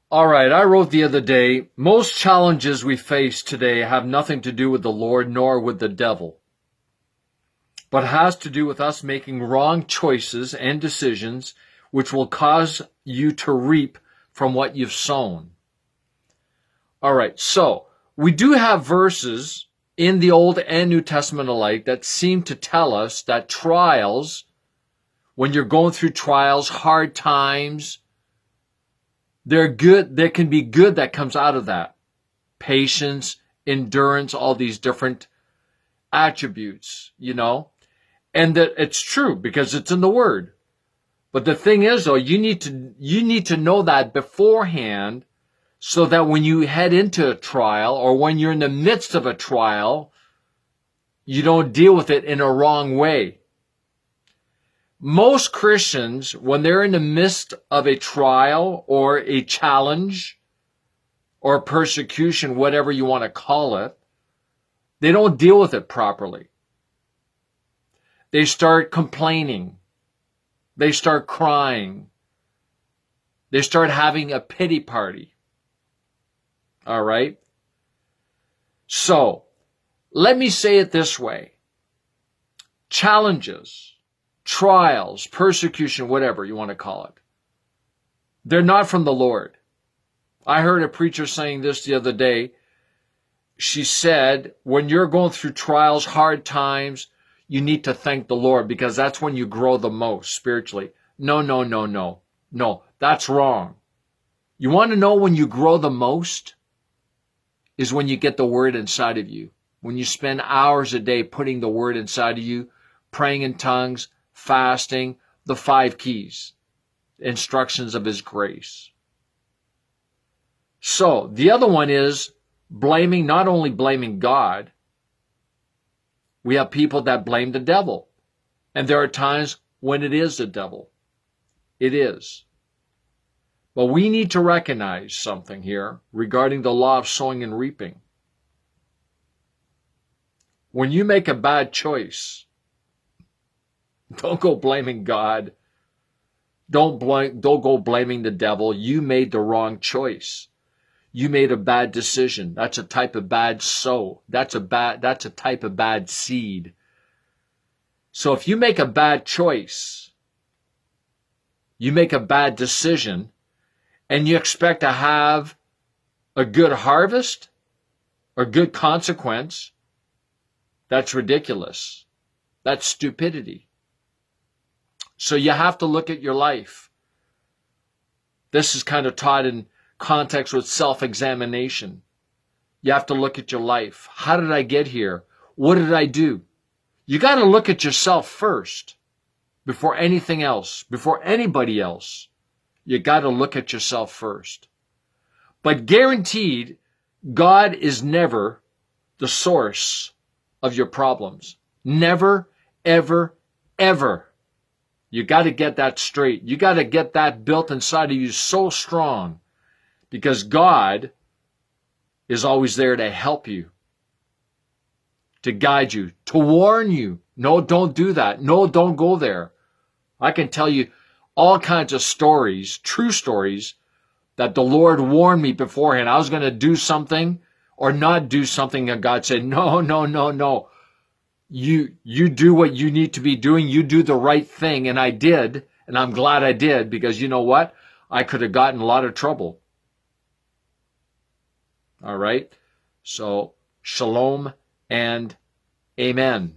All right, I wrote the other day, most challenges we face today have nothing to do with the Lord nor with the devil, but has to do with us making wrong choices and decisions which will cause you to reap from what you've sown. All right, so we do have verses in the Old and New Testament alike that seem to tell us that trials, when you're going through trials, hard times, they're good. There can be good that comes out of that. Patience, endurance, all these different attributes, and that it's true because it's in the Word. But the thing is, though, you need to know that beforehand, so that when you head into a trial or when you're in the midst of a trial, you don't deal with it in a wrong way. Most Christians, when they're in the midst of a trial or a challenge or persecution, whatever you want to call it, they don't deal with it properly. They start complaining. They start crying. They start having a pity party. All right? So, let me say it this way. Challenges, trials, persecution, whatever you want to call it, they're not from the Lord. I heard a preacher saying this the other day. She said, when you're going through trials, hard times, you need to thank the Lord because that's when you grow the most spiritually. No. No, that's wrong. You want to know when you grow the most? Is when you get the Word inside of you. When you spend hours a day putting the Word inside of you, praying in tongues, fasting, the 5 keys, instructions of His grace. So, the other one is not only blaming God. We have people that blame the devil. And there are times when it is the devil. It is. But we need to recognize something here regarding the law of sowing and reaping. When you make a bad choice, don't go blaming God. Don't go blaming the devil. You made the wrong choice. You made a bad decision. That's a type of bad sow. That's a type of bad seed. So if you make a bad choice, you make a bad decision, and you expect to have a good harvest or good consequence, that's ridiculous. That's stupidity. So you have to look at your life. This is kind of taught in context with self-examination. You have to look at your life. How did I get here? What did I do? You got to look at yourself first before anything else, before anybody else. You got to look at yourself first. But guaranteed, God is never the source of your problems. Never, ever, ever. You got to get that straight. You got to get that built inside of you so strong, because God is always there to help you, to guide you, to warn you. No, don't do that. No, don't go there. I can tell you all kinds of stories, true stories, that the Lord warned me beforehand. I was going to do something or not do something, and God said, no. You do what you need to be doing. You do the right thing. And I did. And I'm glad I did, because you know what? I could have gotten a lot of trouble. All right? So, shalom and amen.